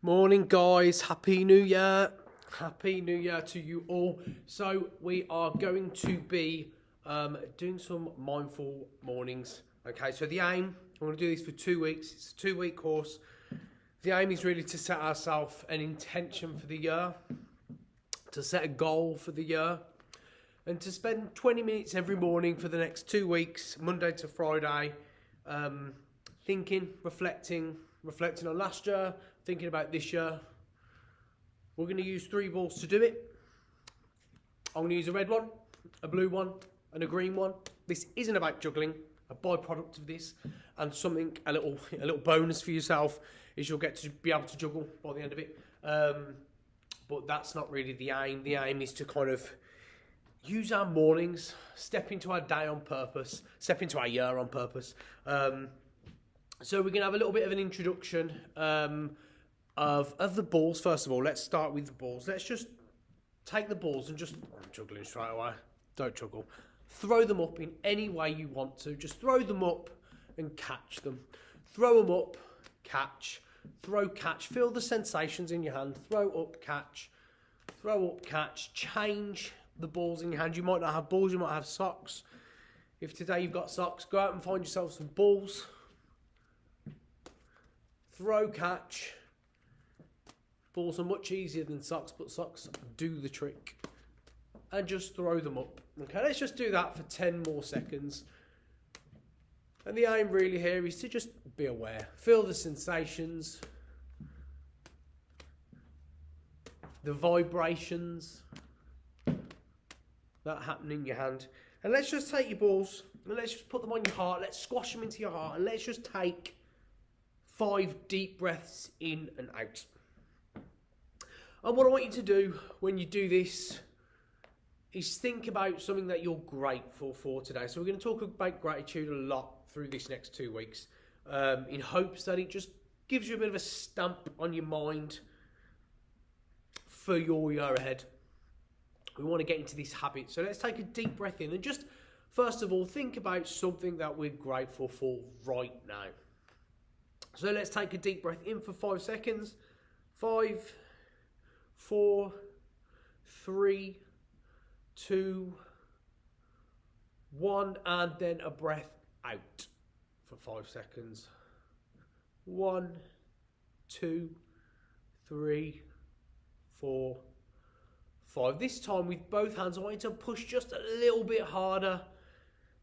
Morning, guys. Happy New Year. Happy New Year to you all. So we are going to be doing some mindful mornings. Okay, so the aim, I'm going to do this for 2 weeks. It's a 2-week course. The aim is really to set ourselves an intention for the year, to set a goal for the year, and to spend 20 minutes every morning for the next 2 weeks, Monday to Friday, thinking, reflecting on last year, thinking about this year. We're going to use 3 balls to do it. I'm going to use a red one, a blue one, and a green one. This isn't about juggling. A byproduct of this, and something a little bonus for yourself is you'll get to be able to juggle by the end of it. But that's not really the aim. The aim is to kind of use our mornings, step into our day on purpose, step into our year on purpose. So we're going to have a little bit of an introduction of the balls. First of all, let's start with the balls. Let's just take the balls and just... I'm juggling straight away. Don't juggle. Throw them up in any way you want to. Just throw them up and catch them. Throw them up, catch. Throw, catch. Feel the sensations in your hand. Throw up, catch. Throw up, catch. Change the balls in your hand. You might not have balls. You might have socks. If today you've got socks, go out and find yourself some balls. Throw, catch. Balls are much easier than socks, but socks do the trick. And just throw them up. Okay, let's just do that for 10 more seconds. And the aim really here is to just be aware. Feel the sensations. The vibrations that happen in your hand. And let's just take your balls and let's just put them on your heart. Let's squash them into your heart and let's just take 5 deep breaths in and out. And what I want you to do when you do this is think about something that you're grateful for today. So we're going to talk about gratitude a lot through this next 2 weeks, in hopes that it just gives you a bit of a stamp on your mind for your year ahead. We want to get into this habit. So let's take a deep breath in and just, first of all, think about something that we're grateful for right now. So let's take a deep breath in for 5 seconds. 5, 4, 3, 2, 1, and then a breath out for 5 seconds. 1, 2, 3, 4, 5. This time with both hands, I want you to push just a little bit harder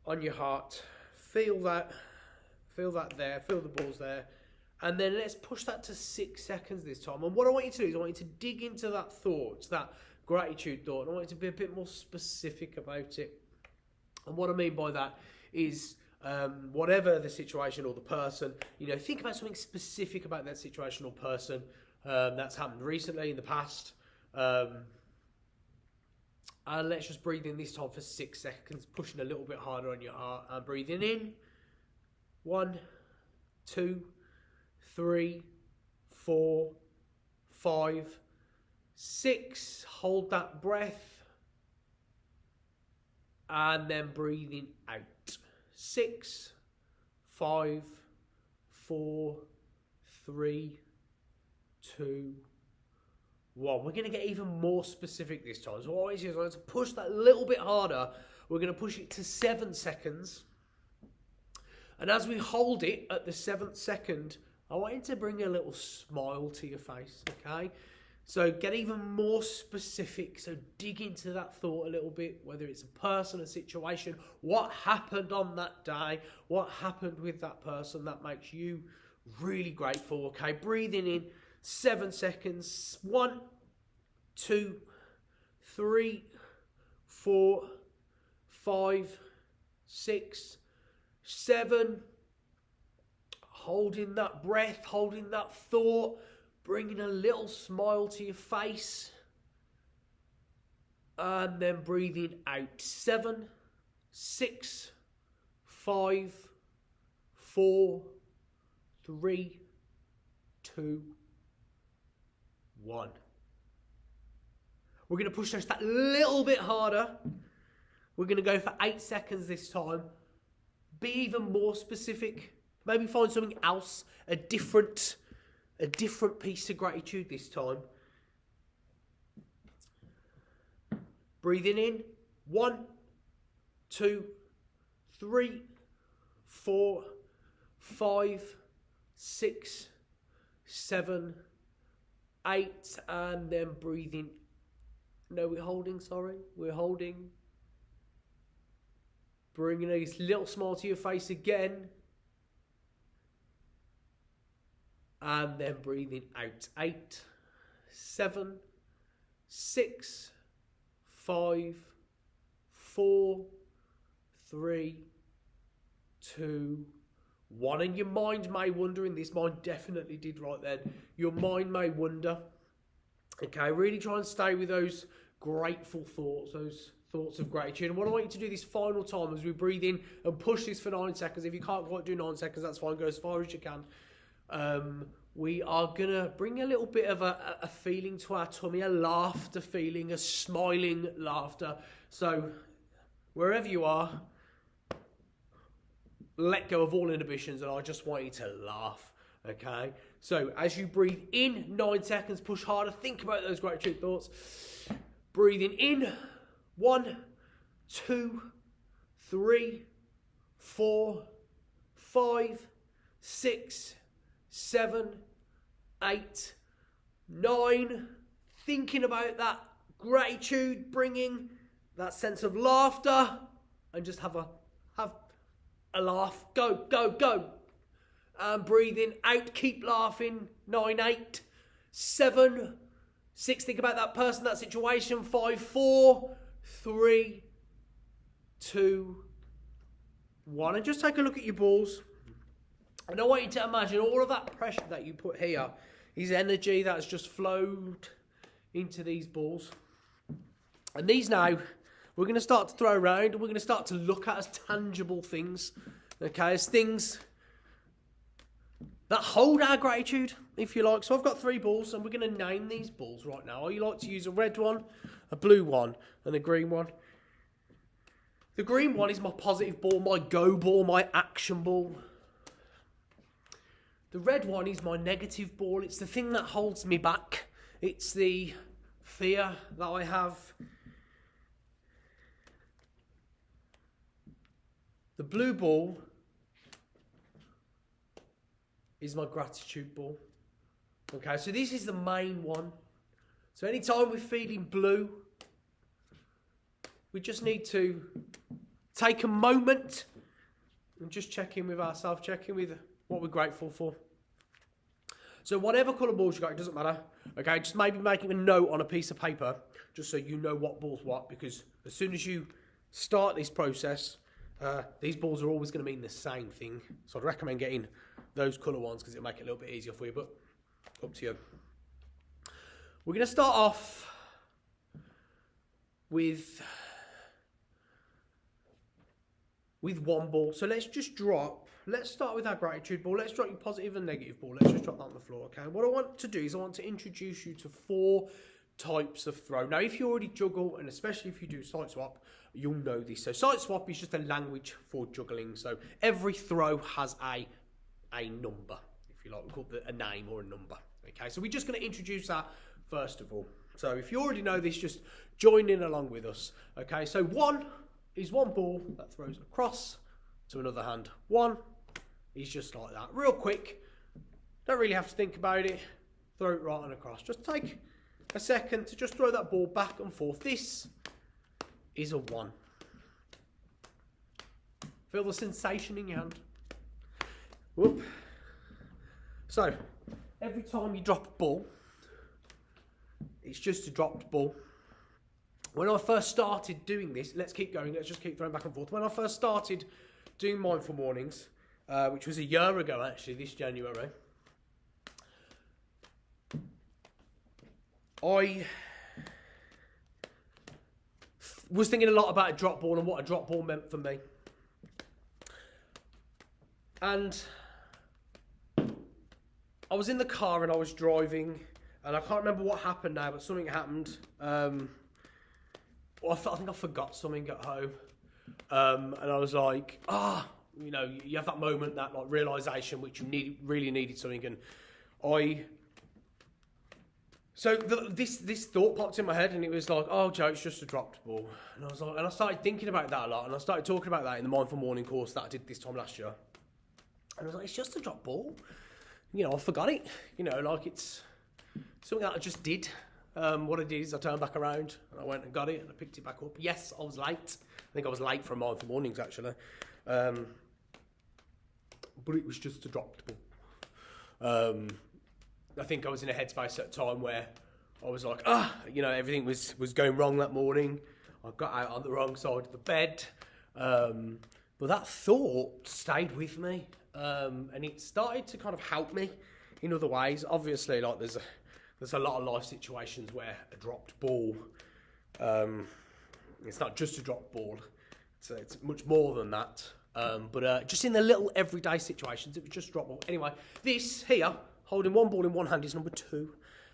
on your heart. Feel that there, feel the balls there. And then let's push that to 6 seconds this time. And what I want you to do is I want you to dig into that thought, that gratitude thought. And I want you to be a bit more specific about it. And what I mean by that is whatever the situation or the person, think about something specific about that situation or person that's happened recently in the past. And let's just breathe in this time for 6 seconds, pushing a little bit harder on your heart and breathing in. 1, 2, 3, 4, 5, 6. Hold that breath. And then breathing out. 6, 5, 4, 3, 2, 1. We're going to get even more specific this time. So what I want you to do is to push that a little bit harder. We're going to push it to 7 seconds. And as we hold it at the 7th second, I want you to bring a little smile to your face, okay? So get even more specific. So dig into that thought a little bit, whether it's a person, a situation, what happened on that day, what happened with that person that makes you really grateful, okay? Breathing in 7 seconds. 1, 2, 3, 4, 5, 6, 7. Holding that breath, holding that thought, bringing a little smile to your face. And then breathing out. 7, 6, 5, 4, 3, 2, 1. We're going to push just that little bit harder. We're going to go for 8 seconds this time. Be even more specific. Maybe find something else, a different a different piece of gratitude this time. Breathing in. 1, 2, 3, 4, 5, 6, 7, 8, and then breathing. No, we're holding, sorry. We're holding. Bringing a little smile to your face again. And then breathing out. 8, 7, 6, 5, 4, 3, 2, 1. And your mind may wonder, and this mind definitely did right then. Your mind may wonder. Okay, really try and stay with those grateful thoughts, those thoughts of gratitude. And what I want you to do this final time as we breathe in and push this for 9 seconds. If you can't quite do 9 seconds, that's fine. Go as far as you can. We are going to bring a little bit of a feeling to our tummy, a laughter feeling, a smiling laughter. So wherever you are, let go of all inhibitions, and I just want you to laugh, okay? So as you breathe in, 9 seconds, push harder, think about those gratitude thoughts. Breathing in, 1, 2, 3, 4, 5, 6, 7, 8, 9. Thinking about that gratitude, bringing that sense of laughter, and just have a laugh. Go, go, go. And breathing out, keep laughing. 9, 8, 7, 6. Think about that person, that situation. 5, 4, 3, 2, 1. And just take a look at your balls. And I want you to imagine all of that pressure that you put here is energy that's just flowed into these balls. And these now, we're going to start to throw around, and we're going to start to look at as tangible things, okay, as things that hold our gratitude, if you like. So I've got 3 balls, and we're going to name these balls right now. I like to use a red one, a blue one, and a green one. The green one is my positive ball, my go ball, my action ball. The red one is my negative ball. It's the thing that holds me back. It's the fear that I have. The blue ball is my gratitude ball. Okay, so this is the main one. So anytime we're feeling blue, we just need to take a moment and just check in with ourselves, check in with what we're grateful for. So whatever colour balls you got, it doesn't matter. Okay, just maybe making a note on a piece of paper, just so you know what ball's what, because as soon as you start this process, these balls are always going to mean the same thing. So I'd recommend getting those colour ones because it'll make it a little bit easier for you, but up to you. We're going to start off with one ball. So let's start with our gratitude ball. Let's drop your positive and negative ball. Let's just drop that on the floor, okay? What I want to do is I want to introduce you to 4 types of throw. Now, if you already juggle, and especially if you do side swap, you'll know this. So side swap is just a language for juggling. So every throw has a number, if you like. We call it a name or a number, okay? So we're just going to introduce that first of all. So if you already know this, just join in along with us, okay? So 1 is one ball that throws across to another hand. 1 is just like that. Real quick. Don't really have to think about it. Throw it right on across. Just take a second to just throw that ball back and forth. This is a 1. Feel the sensation in your hand. Whoop. So, every time you drop a ball, it's just a dropped ball. When I first started doing this, let's keep going, let's just keep throwing back and forth. When I first started doing Mindful Mornings, which was a year ago actually, this January, I was thinking a lot about a drop ball and what a drop ball meant for me. And I was in the car and I was driving, and I can't remember what happened now, but something happened. I think I forgot something at home. And I was like, you know, you have that moment, that like realisation, which you really needed something. And This thought popped in my head, and it was like, oh, Joe, it's just a dropped ball. And I was like, and I started thinking about that a lot, and I started talking about that in the Mindful Morning course that I did this time last year. And I was like, it's just a dropped ball. You know, I forgot it. You know, like it's something that I just did. What I did is I turned back around, and I went and got it, and I picked it back up. Yes, I was late. I think I was late for Mindful Mornings, actually. But it was just a dropped ball. I think I was in a headspace at a time where I was like, you know, everything was going wrong that morning. I got out on the wrong side of the bed. But that thought stayed with me. And it started to kind of help me in other ways. Obviously, like there's a lot of life situations where a dropped ball, it's not just a dropped ball. It's much more than that. But just in the little everyday situations, it was just a drop ball. Anyway, this here, holding one ball in one hand, is number 2.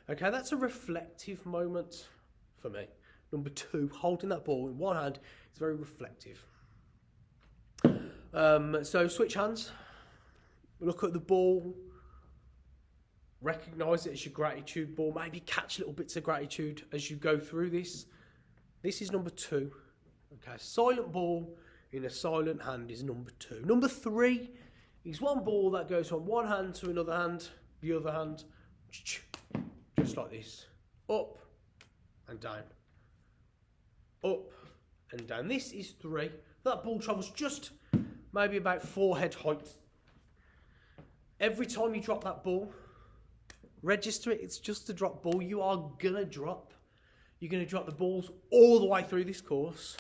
Okay, that's a reflective moment for me. Number 2, holding that ball in one hand is very reflective. So switch hands, look at the ball, recognise it as your gratitude ball, maybe catch little bits of gratitude as you go through this. This is number 2. Okay, silent ball in a silent hand is number 2. Number 3 is one ball that goes from one hand to another hand, the other hand, just like this, up and down, up and down. This is 3. That ball travels just maybe about 4 head height. Every time you drop that ball, register it. It's just a drop ball. You are gonna drop. You're gonna drop the balls all the way through this course.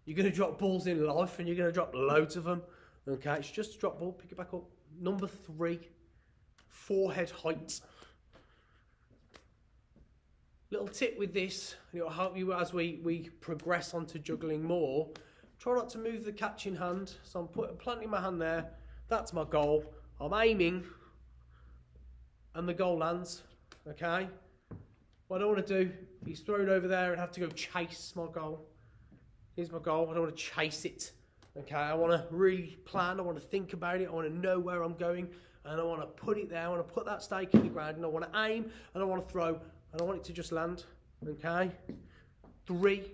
You're gonna drop balls in life, and you're gonna drop loads of them. Okay, it's just a drop ball. Pick it back up. Number 3, 4 head height. Little tip with this, and it'll help you as we progress onto juggling more. Try not to move the catching hand. So I'm planting my hand there. That's my goal. I'm aiming, and the goal lands. Okay. What I don't want to do is throw it over there and have to go chase my goal. Here's my goal. I don't want to chase it. Okay. I want to really plan. I want to think about it. I want to know where I'm going, and I want to put it there. I want to put that stake in the ground, and I want to aim, and I want to throw, and I want it to just land. Okay. 3,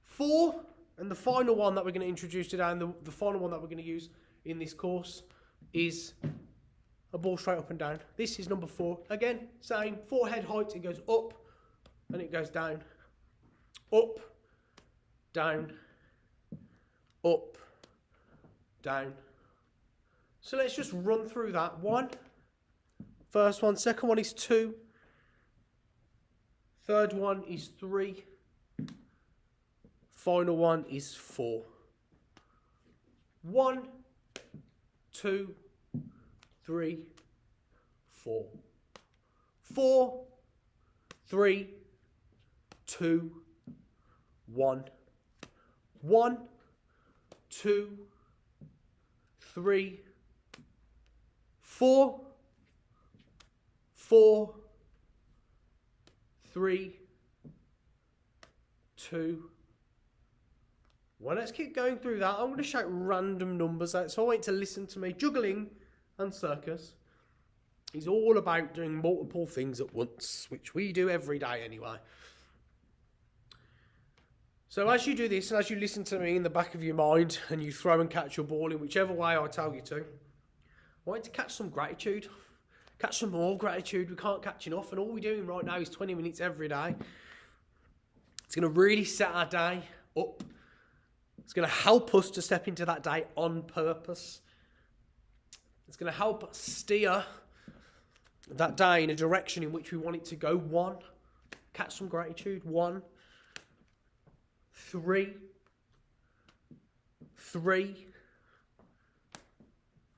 4. And the final one that we're going to introduce today, and the final one that we're going to use in this course, is a ball straight up and down. This is number 4. Again, same, 4 head height. It goes up and it goes down. Up, down, up, down. So let's just run through that. 1, first one. Second one is 2. Third one is 3. Final one is 4. 1, 2, 3, 4. 4, 3, 2, 1. 1, 2, 3, 4. 4, 3, 2, 1. Let's keep going through that. I'm going to shout random numbers out, so I want you to listen to me. Juggling and circus is all about doing multiple things at once, which we do every day anyway. So as you do this, and as you listen to me in the back of your mind, and you throw and catch your ball in whichever way I tell you to, I want you to catch some gratitude. Catch some more gratitude. We can't catch enough, and all we're doing right now is 20 minutes every day. It's going to really set our day up. It's going to help us to step into that day on purpose. It's going to help steer that day in a direction in which we want it to go. 1, catch some gratitude. 1, 3, 3,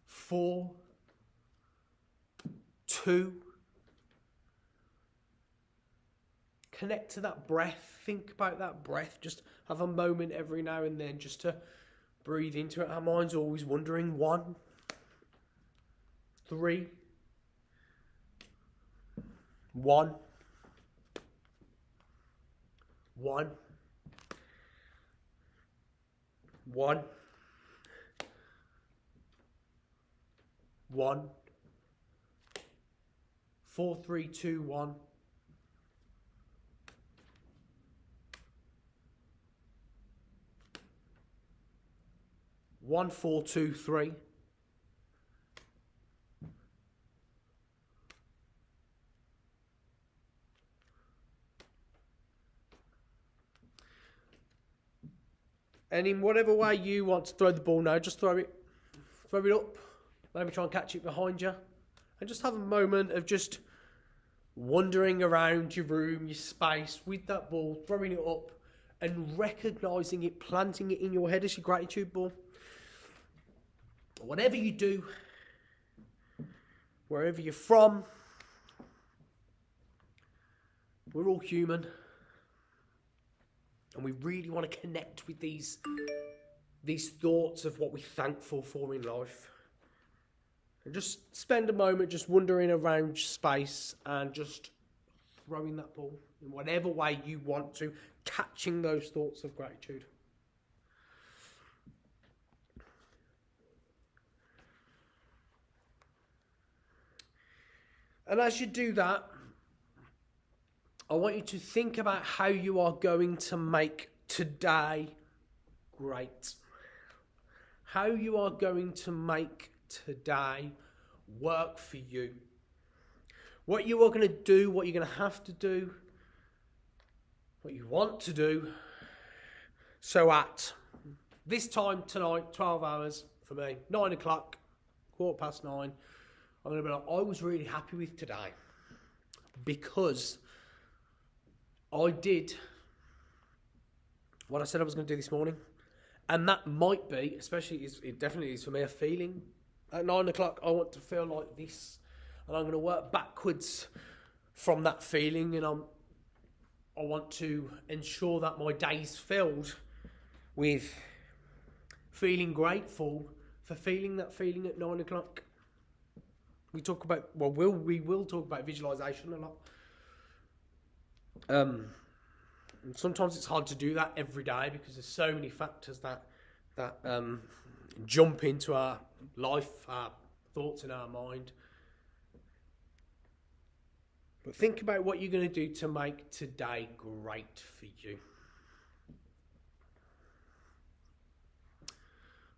4, 2. Connect to that breath. Think about that breath. Just have a moment every now and then just to breathe into it. Our mind's always wandering. 1, 3, 1, 1, 1, 1, 4, 3, 2, 1. 1, 4, 2, 3. And in whatever way you want to throw the ball now, just throw it up. Maybe try and catch it behind you. And just have a moment of just wandering around your room, your space with that ball, throwing it up and recognising it, planting it in your head as your gratitude ball. Whatever you do, wherever you're from, we're all human. And we really want to connect with these thoughts of what we're thankful for in life. And just spend a moment just wandering around space and just throwing that ball in whatever way you want to, catching those thoughts of gratitude. And as you do that, I want you to think about how you are going to make today great. How you are going to make today work for you. What you are going to do, what you're going to have to do, what you want to do. So at this time tonight, 12 hours for me, 9 o'clock, 9:15, I'm going to be like, I was really happy with today because I did what I said I was going to do this morning. And that might be, it definitely is for me, a feeling. At 9 o'clock, I want to feel like this. And I'm going to work backwards from that feeling. And I want to ensure that my day's filled with feeling grateful for feeling that feeling at 9 o'clock. We will talk about visualization a lot. Sometimes it's hard to do that every day because there's so many factors that jump into our life, our thoughts in our mind. But think about what you're going to do to make today great for you.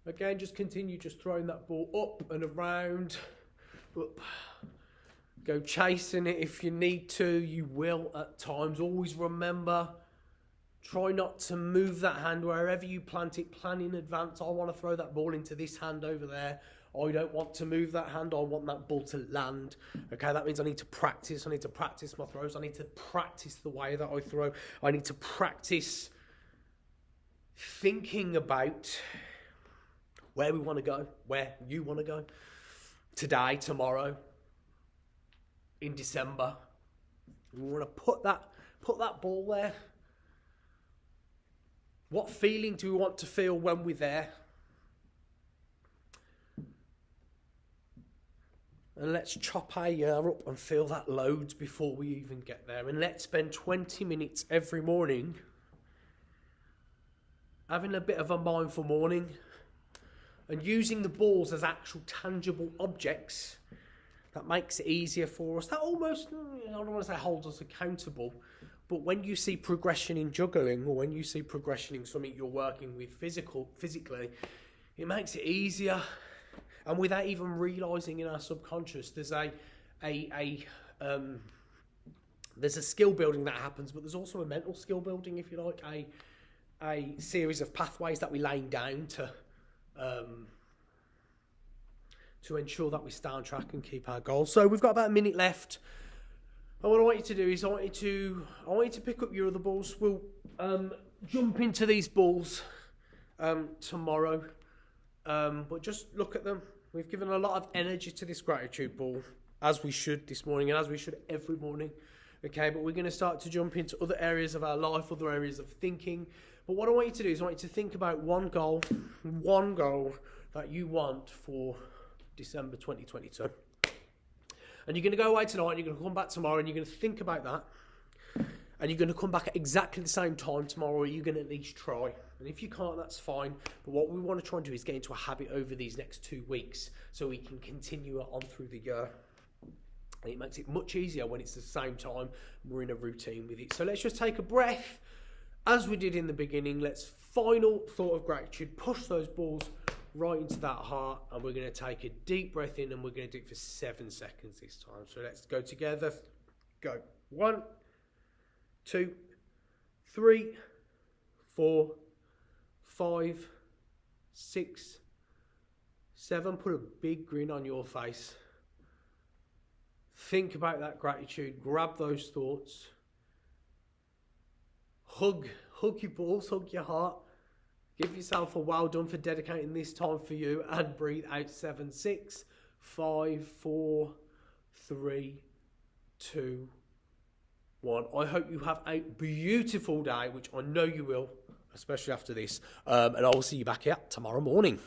Again, just continue just throwing that ball up and around. Up. Go chasing it if you need to. You will at times. Always remember, try not to move that hand wherever you plant it. Plan in advance. I want to throw that ball into this hand over there. I don't want to move that hand. I want that ball to land. Okay, that means I need to practice. I need to practice my throws. I need to practice the way that I throw. I need to practice thinking about where we want to go, where you want to go. Today, tomorrow, in December. We want to put that ball there. What feeling do we want to feel when we're there? And let's chop our year up and feel that loads before we even get there. And let's spend 20 minutes every morning having a bit of a mindful morning and using the balls as actual tangible objects. That makes it easier for us. That almost, I don't want to say holds us accountable, but when you see progression in juggling or when you see progression in something you're working with physically, it makes it easier. And without even realising in our subconscious, there's a skill building that happens, but there's also a mental skill building, if you like, a series of pathways that we're laying down to ensure that we stay on track and keep our goals. So we've got about a minute left. And what I want you to do is I want you to pick up your other balls. We'll jump into these balls tomorrow. But just look at them. We've given a lot of energy to this gratitude ball, as we should this morning and as we should every morning. Okay, but we're going to start to jump into other areas of our life, other areas of thinking. But what I want you to do is I want you to think about one goal that you want for December 2022. And you're going to go away tonight and you're going to come back tomorrow and you're going to think about that. And you're going to come back at exactly the same time tomorrow, or you're going to at least try. And if you can't, that's fine. But what we want to try and do is get into a habit over these next 2 weeks so we can continue on through the year. And it makes it much easier when it's the same time we're in a routine with it. So let's just take a breath. As we did in the beginning, let's final thought of gratitude. Push those balls right into that heart. And we're going to take a deep breath in and we're going to do it for 7 seconds this time. So let's go together. Go. 1, 2, 3, 4, 5, 6, 7. Put a big grin on your face. Think about that gratitude. Grab those thoughts. Hug your balls, hug your heart. Give yourself a well done for dedicating this time for you. And breathe out. 7, 6, 5, 4, 3, 2, 1. I hope you have a beautiful day, which I know you will, especially after this. And I will see you back here tomorrow morning.